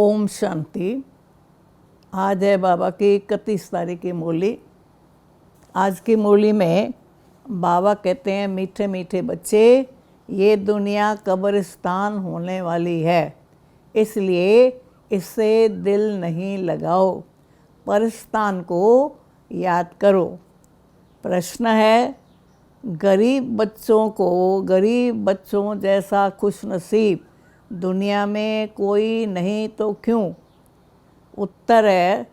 ओम शांति। आज है बाबा की 31 तारीख की मुरली। आज की मुरली में बाबा कहते हैं, मीठे मीठे बच्चे, ये दुनिया कब्रिस्तान होने वाली है, इसलिए इससे दिल नहीं लगाओ, परिस्तान को याद करो। प्रश्न है, गरीब बच्चों जैसा खुशनसीब दुनिया में कोई नहीं तो क्यों? उत्तर है,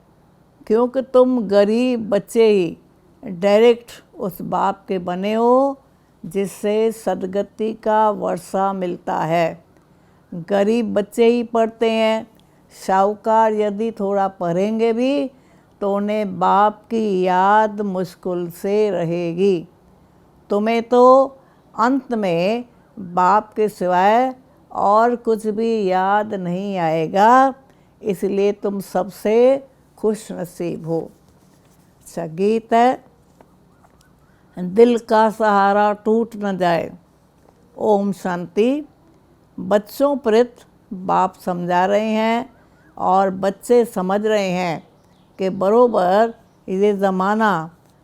क्योंकि तुम गरीब बच्चे ही डायरेक्ट उस बाप के बने हो जिससे सदगति का वर्षा मिलता है। गरीब बच्चे ही पढ़ते हैं, शाहूकार यदि थोड़ा पढ़ेंगे भी तो उन्हें बाप की याद मुश्किल से रहेगी। तुम्हें तो अंत में बाप के सिवाय और कुछ भी याद नहीं आएगा, इसलिए तुम सबसे खुश नसीब हो। अच्छा गीत है, दिल का सहारा टूट न जाए। ओम शांति। बच्चों प्रति बाप समझा रहे हैं और बच्चे समझ रहे हैं कि बरोबर ये ज़माना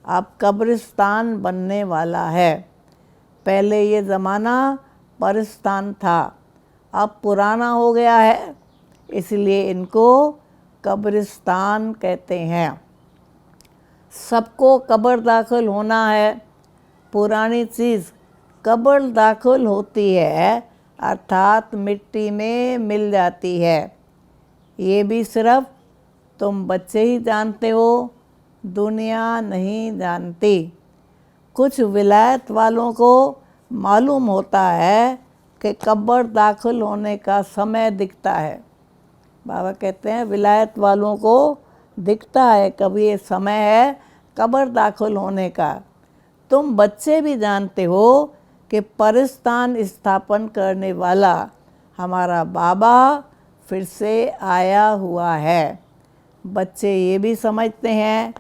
अब कब्रिस्तान बनने वाला है। पहले ये ज़माना परिस्तान था, अब पुराना हो गया है, इसलिए इनको कब्रिस्तान कहते हैं। सबको कब्र दाखिल होना है। पुरानी चीज़ कब्र दाखिल होती है, अर्थात मिट्टी में मिल जाती है। ये भी सिर्फ तुम बच्चे ही जानते हो, दुनिया नहीं जानती। कुछ विलायत वालों को मालूम होता है कि कब्र दाखिल होने का समय दिखता है। बाबा कहते हैं विलायत वालों को दिखता है कभी ये समय है कब्र दाखिल होने का। तुम बच्चे भी जानते हो कि परिस्तान स्थापन करने वाला हमारा बाबा फिर से आया हुआ है। बच्चे ये भी समझते हैं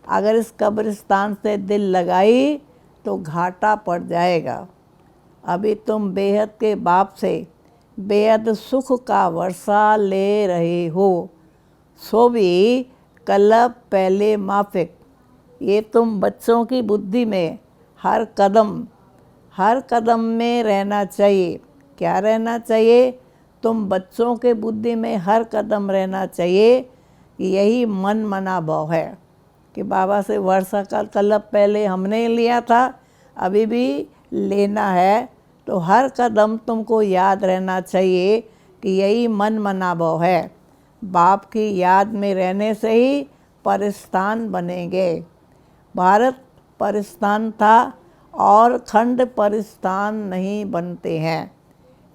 अगर इस कब्रिस्तान से दिल लगाई तो घाटा पड़ जाएगा। अभी तुम बेहद के बाप से बेहद सुख का वर्षा ले रहे हो, सो भी कलब पहले माफिक। ये तुम बच्चों की बुद्धि में हर कदम में रहना चाहिए। क्या रहना चाहिए? तुम बच्चों के बुद्धि में हर कदम रहना चाहिए। यही मन मना भाव है कि बाबा से वर्षा का कलब पहले हमने लिया था, अभी भी लेना है, तो हर कदम तुमको याद रहना चाहिए कि यही मन मना भाव है। बाप की याद में रहने से ही परिस्तान बनेंगे। भारत परिस्तान था और खंड परिस्तान नहीं बनते हैं।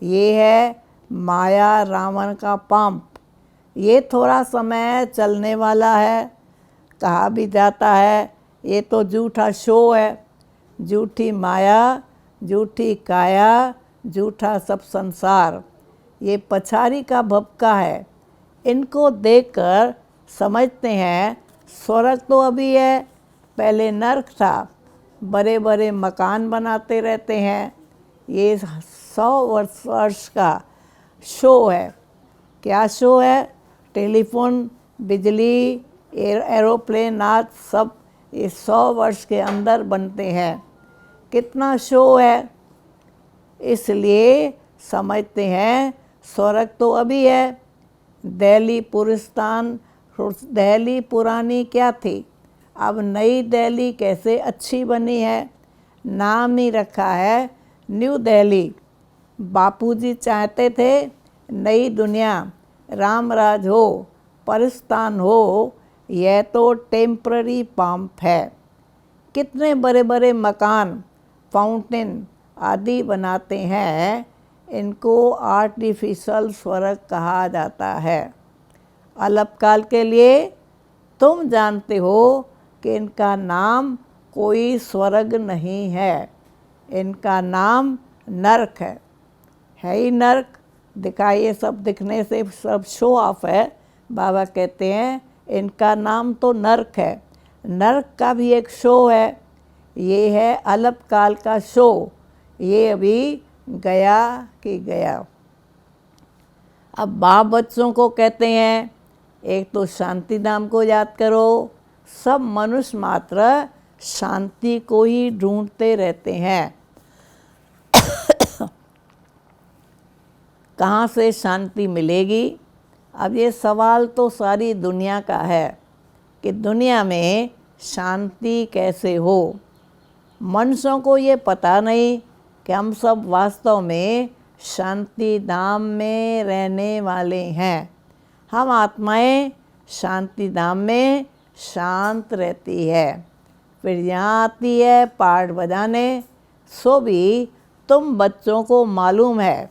ये है माया रावण का पंप। ये थोड़ा समय चलने वाला है। कहा भी जाता है ये तो झूठा शो है, झूठी माया, झूठी काया, झूठा सब संसार। ये पछाड़ी का भपका है। इनको देखकर समझते हैं स्वर्ग तो अभी है, पहले नर्क था। बड़े बड़े मकान बनाते रहते हैं। ये 100 वर्ष का शो है। क्या शो है? टेलीफोन, बिजली, एरोप्लेन आज सब ये 100 वर्ष के अंदर बनते हैं। कितना शो है, इसलिए समझते हैं स्वर्ग तो अभी है। दिल्ली पुरानी क्या थी, अब नई दिल्ली कैसे अच्छी बनी है। नाम ही रखा है न्यू दिल्ली। बापूजी चाहते थे नई दुनिया, रामराज हो, परिस्तान हो। यह तो टेम्पररी पंप है। कितने बड़े बड़े मकान, फाउंटेन आदि बनाते हैं, इनको आर्टिफिशियल स्वर्ग कहा जाता है। अल्पकाल के लिए तुम जानते हो कि इनका नाम कोई स्वर्ग नहीं है, इनका नाम नरक है ही नरक। दिखाइए, सब दिखने से सब शो ऑफ है। बाबा कहते हैं इनका नाम तो नरक है। नरक का भी एक शो है। ये है अल्पकाल का शो, ये अभी गया कि गया। अब बाप बच्चों को कहते हैं, एक तो शांति धाम को याद करो। सब मनुष्य मात्र शांति को ही ढूंढते रहते हैं। कहाँ से शांति मिलेगी? अब ये सवाल तो सारी दुनिया का है कि दुनिया में शांति कैसे हो। मनुष्यों को ये पता नहीं कि हम सब वास्तव में शांति धाम में रहने वाले हैं। हम आत्माएं शांति धाम में शांत रहती है। फिर यहाँ आती है पाठ बजाने। सो भी तुम बच्चों को मालूम है,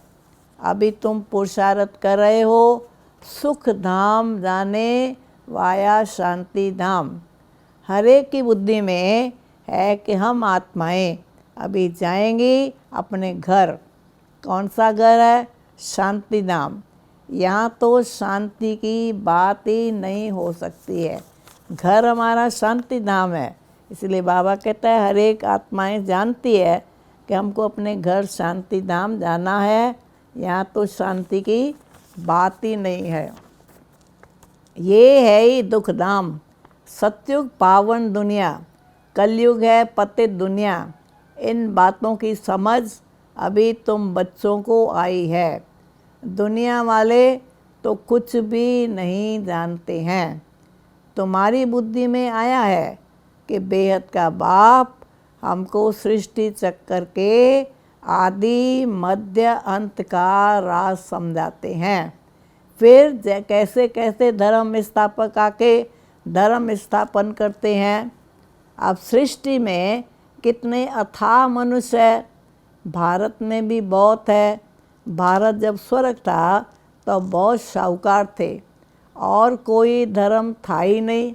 अभी तुम पुरुषार्थ कर रहे हो सुख धाम जाने वाया शांति धाम। हर एक की बुद्धि में है कि हम आत्माएं अभी जाएंगी अपने घर। कौन सा घर है? शांति धाम। यहाँ तो शांति की बात ही नहीं हो सकती है। घर हमारा शांति धाम है। इसलिए बाबा कहता है हर एक आत्माएं जानती है कि हमको अपने घर शांति धाम जाना है। यहाँ तो शांति की बात ही नहीं है। ये है ही दुख धाम। सतयुग पावन दुनिया, कलयुग है पतित दुनिया। इन बातों की समझ अभी तुम बच्चों को आई है। दुनिया वाले तो कुछ भी नहीं जानते हैं। तुम्हारी बुद्धि में आया है कि बेहद का बाप हमको सृष्टि चक्कर के आदि मध्य अंत का राज समझाते हैं। फिर कैसे कैसे धर्म स्थापक आके धर्म स्थापन करते हैं। अब सृष्टि में कितने अथाह मनुष्य है। भारत में भी बहुत है। भारत जब स्वर्ग था तो बहुत शाहूकार थे और कोई धर्म था ही नहीं।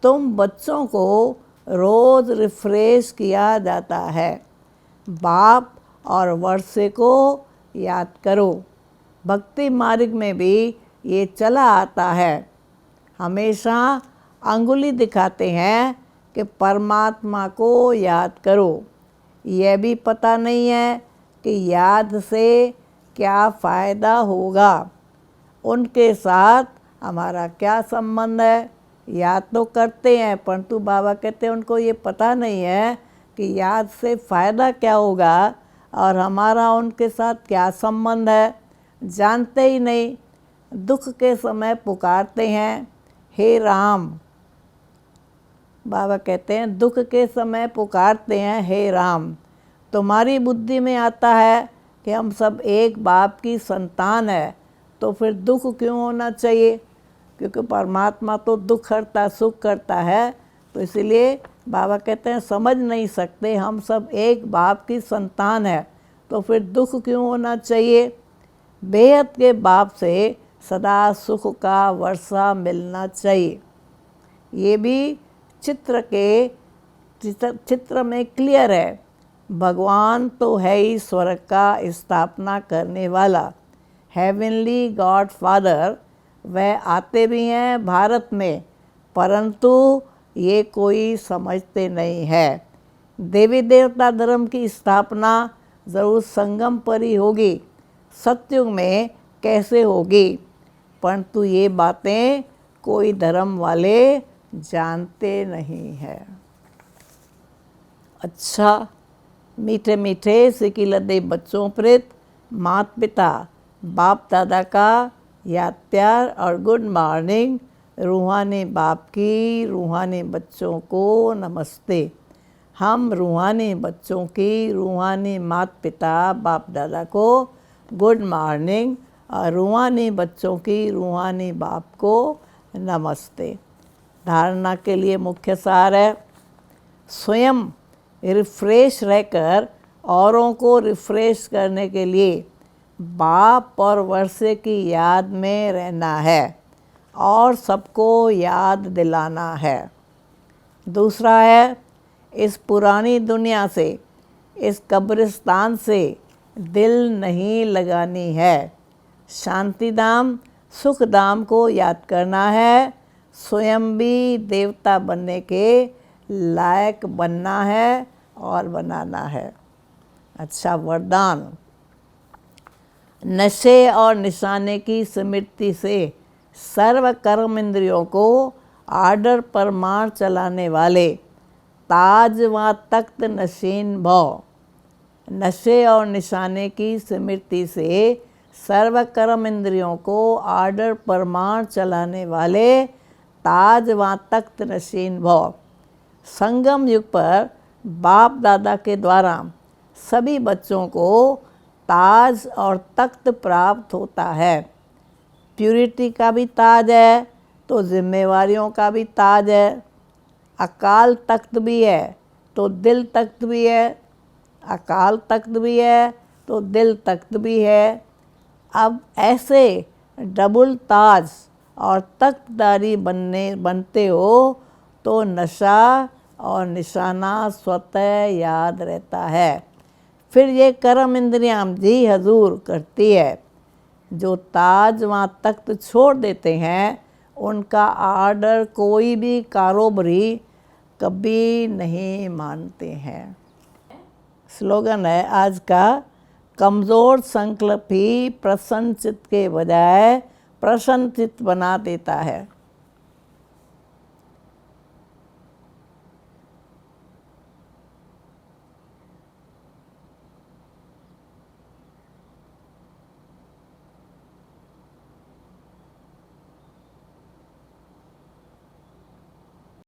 तुम बच्चों को रोज़ रिफ्रेश किया जाता है। बाप और वर्षे को याद करो। भक्ति मार्ग में भी ये चला आता है। हमेशा अंगुली दिखाते हैं कि परमात्मा को याद करो। यह भी पता नहीं है कि याद से क्या फ़ायदा होगा, उनके साथ हमारा क्या संबंध है। याद तो करते हैं परंतु बाबा कहते हैं उनको ये पता नहीं है कि याद से फ़ायदा क्या होगा और हमारा उनके साथ क्या संबंध है। जानते ही नहीं। दुख के समय पुकारते हैं हे राम। बाबा कहते हैं दुख के समय पुकारते हैं हे राम। तुम्हारी बुद्धि में आता है कि हम सब एक बाप की संतान है, तो फिर दुख क्यों होना चाहिए? क्योंकि परमात्मा तो दुख करता सुख करता है। तो इसलिए बाबा कहते हैं समझ नहीं सकते हम सब एक बाप की संतान है, तो फिर दुख क्यों होना चाहिए? बेहद के बाप से सदा सुख का वर्षा मिलना चाहिए। ये भी चित्र में क्लियर है। भगवान तो है ही स्वर्ग का स्थापना करने वाला, हेवनली गॉड फादर। वह आते भी हैं भारत में, परंतु ये कोई समझते नहीं है। देवी देवता धर्म की स्थापना ज़रूर संगम पर ही होगी, सतयुग में कैसे होगी? परंतु ये बातें कोई धर्म वाले जानते नहीं हैं। अच्छा, मीठे मीठे सिकिलदे बच्चों प्रेत माता पिता बाप दादा का याद प्यार और गुड मॉर्निंग। रूहानी बाप की रूहानी बच्चों को नमस्ते। हम रूहानी बच्चों की रूहानी माता पिता बाप दादा को गुड मॉर्निंग और रूहानी बच्चों की रूहानी बाप को नमस्ते। धारणा के लिए मुख्य सार है, स्वयं रिफ्रेश रहकर औरों को रिफ्रेश करने के लिए बाप और वर्षे की याद में रहना है और सबको याद दिलाना है। दूसरा है, इस पुरानी दुनिया से, इस कब्रिस्तान से दिल नहीं लगानी है। शांति धाम सुख धाम को याद करना है। स्वयं भी देवता बनने के लायक बनना है और बनाना है। अच्छा, वरदान। नशे और निशाने की स्मृति से सर्व कर्म इंद्रियों को आर्डर पर मार चलाने वाले ताज व तख्त नशीन भव। नशे और निशाने की स्मृति से सर्व कर्म इंद्रियों को आर्डर पर मार चलाने वाले ताज व तख्त नशीन भव। संगम युग पर बाप दादा के द्वारा सभी बच्चों को ताज और तख्त प्राप्त होता है। प्यूरिटी का भी ताज है तो जिम्मेवारियों का भी ताज है। अकाल तख्त भी है तो दिल तख्त भी है। अकाल तख्त भी है तो दिल तख्त भी है। अब ऐसे डबल ताज और तख्तदारी बनते हो तो नशा और निशाना स्वतः याद रहता है। फिर ये कर्म इंद्रियाँ जी हजूर करती है। जो ताज व तख्त छोड़ देते हैं उनका आर्डर कोई भी कारोबारी कभी नहीं मानते हैं। स्लोगन है आज का, कमज़ोर संकल्प ही प्रसन्न चित्त के बजाय प्रसन्न चित्त बना देता है।